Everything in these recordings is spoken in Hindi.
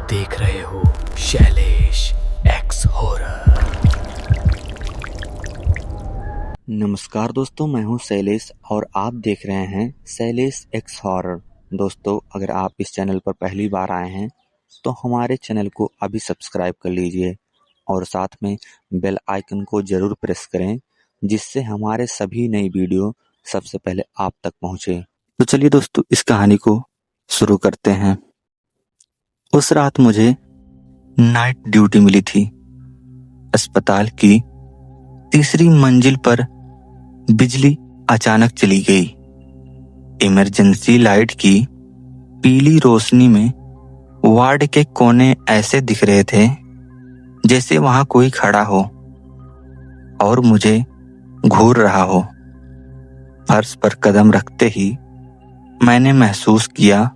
देख रहे हो शैलेश एक्स हॉरर। नमस्कार दोस्तों, मैं हूं शैलेश और आप देख रहे हैं शैलेश एक्स हॉरर। दोस्तों, अगर आप इस चैनल पर पहली बार आए हैं तो हमारे चैनल को अभी सब्सक्राइब कर लीजिए और साथ में बेल आइकन को ज़रूर प्रेस करें, जिससे हमारे सभी नई वीडियो सबसे पहले आप तक पहुंचे। तो चलिए दोस्तों, इस कहानी को शुरू करते हैं। उस रात मुझे नाइट ड्यूटी मिली थी। अस्पताल की तीसरी मंजिल पर बिजली अचानक चली गई। इमरजेंसी लाइट की पीली रोशनी में वार्ड के कोने ऐसे दिख रहे थे जैसे वहां कोई खड़ा हो और मुझे घूर रहा हो। फर्श पर कदम रखते ही मैंने महसूस किया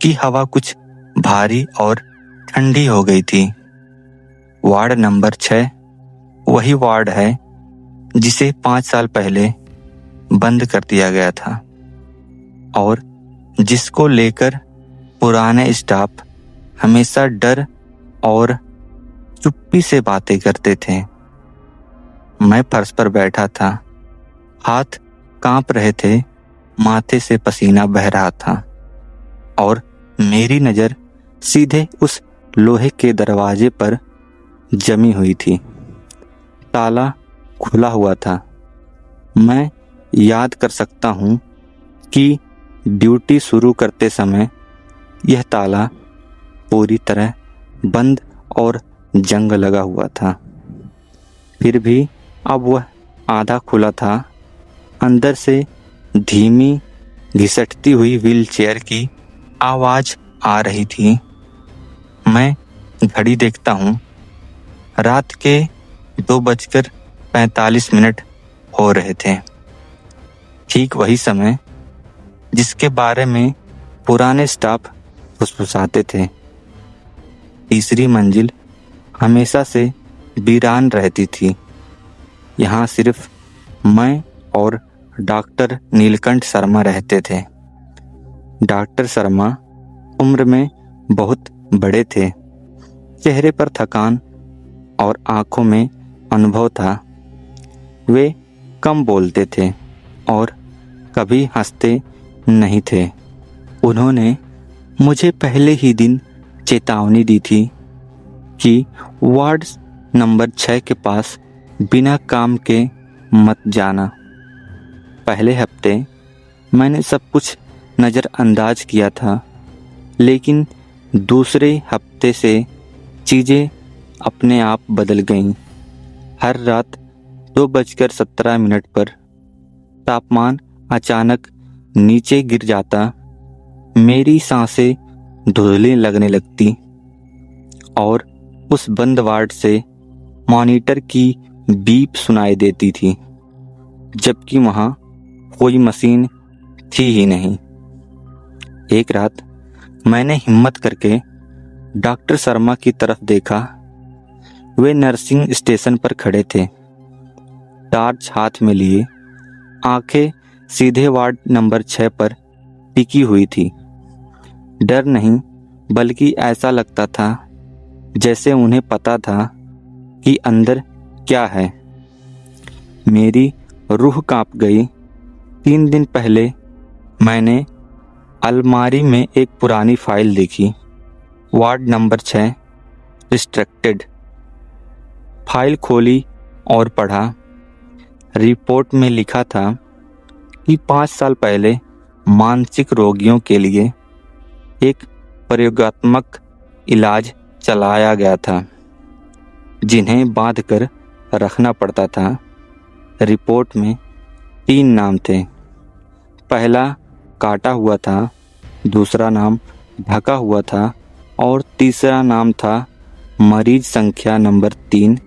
कि हवा कुछ भारी और ठंडी हो गई थी। वार्ड नंबर 6 वही वार्ड है जिसे 5 साल पहले बंद कर दिया गया था और जिसको लेकर पुराने स्टाफ हमेशा डर और चुप्पी से बातें करते थे। मैं फर्श पर बैठा था, हाथ कांप रहे थे, माथे से पसीना बह रहा था और मेरी नज़र सीधे उस लोहे के दरवाजे पर जमी हुई थी। ताला खुला हुआ था। मैं याद कर सकता हूँ कि ड्यूटी शुरू करते समय यह ताला पूरी तरह बंद और जंग लगा हुआ था। फिर भी अब वह आधा खुला था। अंदर से धीमी घिसटती हुई व्हीलचेयर की आवाज़ आ रही थी। मैं घड़ी देखता हूँ। रात के 2:45 हो रहे थे। ठीक वही समय जिसके बारे में पुराने स्टाफ फुसफुसाते थे। तीसरी मंजिल हमेशा से वीरान रहती थी। यहाँ सिर्फ मैं और डॉक्टर नीलकंठ शर्मा रहते थे। डॉक्टर शर्मा उम्र में बहुत बड़े थे। चेहरे पर थकान और आंखों में अनुभव था। वे कम बोलते थे और कभी हंसते नहीं थे। उन्होंने मुझे पहले ही दिन चेतावनी दी थी कि वार्ड नंबर 6 के पास बिना काम के मत जाना। पहले हफ्ते मैंने सब कुछ नज़रअंदाज किया था, लेकिन दूसरे हफ्ते से चीज़ें अपने आप बदल गईं। हर रात 2:17 पर तापमान अचानक नीचे गिर जाता। मेरी सांसें धुंधली लगने लगती और उस बंद वार्ड से मॉनिटर की बीप सुनाई देती थी, जबकि वहाँ कोई मशीन थी ही नहीं। एक रात मैंने हिम्मत करके डॉक्टर शर्मा की तरफ देखा। वे नर्सिंग स्टेशन पर खड़े थे, टॉर्च हाथ में लिए, आंखें सीधे वार्ड नंबर 6 पर टिकी हुई थी। डर नहीं, बल्कि ऐसा लगता था जैसे उन्हें पता था कि अंदर क्या है। मेरी रूह कांप गई। 3 दिन पहले मैंने अलमारी में एक पुरानी फाइल देखी। Ward number 6 restricted. फाइल खोली और पढ़ा। रिपोर्ट में लिखा था कि 5 साल पहले मानसिक रोगियों के लिए एक प्रयोगात्मक इलाज चलाया गया था, जिन्हें बांध कर रखना पड़ता था। रिपोर्ट में 3 नाम थे। पहला काटा हुआ था, दूसरा नाम ढका हुआ था और तीसरा नाम था मरीज संख्या नंबर 3।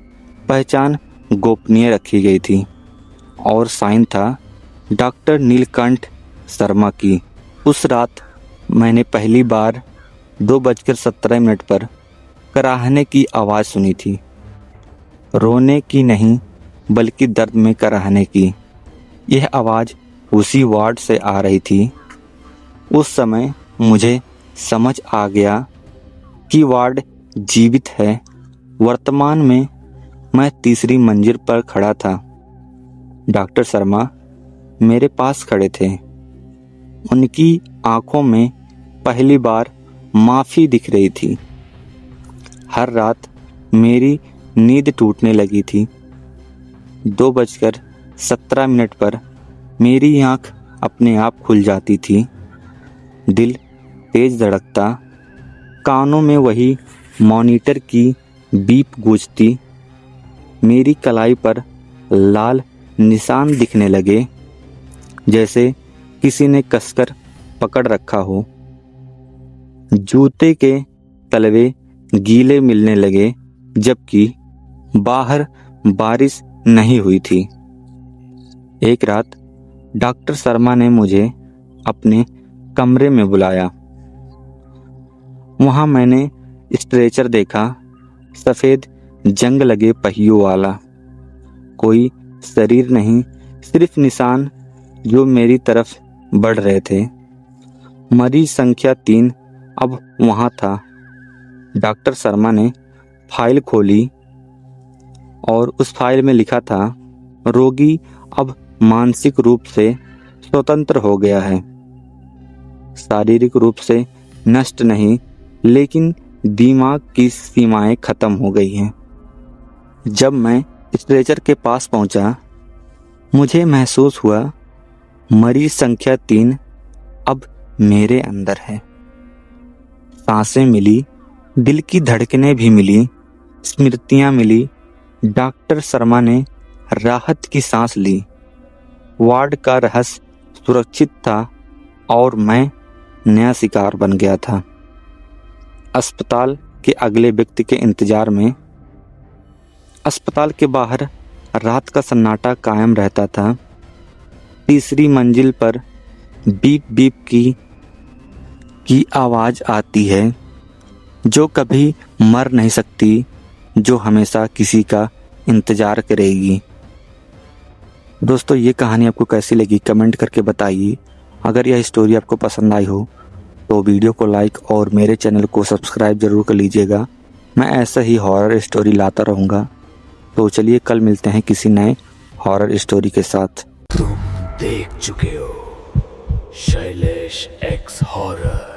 पहचान गोपनीय रखी गई थी और साइन था डॉक्टर नीलकंठ शर्मा की। उस रात मैंने पहली बार 2:17 पर कराहने की आवाज़ सुनी थी। रोने की नहीं, बल्कि दर्द में कराहने की। यह आवाज़ उसी वार्ड से आ रही थी। उस समय मुझे समझ आ गया कि वार्ड जीवित है। वर्तमान में मैं तीसरी मंजिल पर खड़ा था। डॉक्टर शर्मा मेरे पास खड़े थे। उनकी आंखों में पहली बार माफी दिख रही थी। हर रात मेरी नींद टूटने लगी थी। 2:17 पर मेरी आंख अपने आप खुल जाती थी। दिल तेज धड़कता, कानों में वही मॉनिटर की बीप गूंजती। मेरी कलाई पर लाल निशान दिखने लगे, जैसे किसी ने कसकर पकड़ रखा हो। जूते के तलवे गीले मिलने लगे, जबकि बाहर बारिश नहीं हुई थी। एक रात डॉक्टर शर्मा ने मुझे अपने कमरे में बुलाया। वहां मैंने स्ट्रेचर देखा, सफेद जंग लगे पहियों वाला। कोई शरीर नहीं, सिर्फ निशान जो मेरी तरफ बढ़ रहे थे। मरीज संख्या 3 अब वहां था। डॉक्टर शर्मा ने फाइल खोली और उस फाइल में लिखा था, रोगी अब मानसिक रूप से स्वतंत्र हो गया है। शारीरिक रूप से नष्ट नहीं, लेकिन दिमाग की सीमाएं खत्म हो गई हैं। जब मैं स्ट्रेचर के पास पहुंचा, मुझे महसूस हुआ मरीज संख्या 3 अब मेरे अंदर है। सांसें मिली, दिल की धड़कनें भी मिली, स्मृतियां मिली। डॉक्टर शर्मा ने राहत की सांस ली। वार्ड का रहस्य सुरक्षित था और मैं नया शिकार बन गया था। अस्पताल के अगले व्यक्ति के इंतजार में अस्पताल के बाहर रात का सन्नाटा कायम रहता था। तीसरी मंजिल पर बीप बीप की आवाज आती है, जो कभी मर नहीं सकती, जो हमेशा किसी का इंतजार करेगी। दोस्तों, ये कहानी आपको कैसी लगी कमेंट करके बताइए। अगर यह स्टोरी आपको पसंद आई हो तो वीडियो को लाइक और मेरे चैनल को सब्सक्राइब जरूर कर लीजिएगा। मैं ऐसा ही हॉरर स्टोरी लाता रहूँगा। तो चलिए कल मिलते हैं किसी नए हॉरर स्टोरी के साथ। तुम देख चुके हो शैलेश एक्स हॉरर।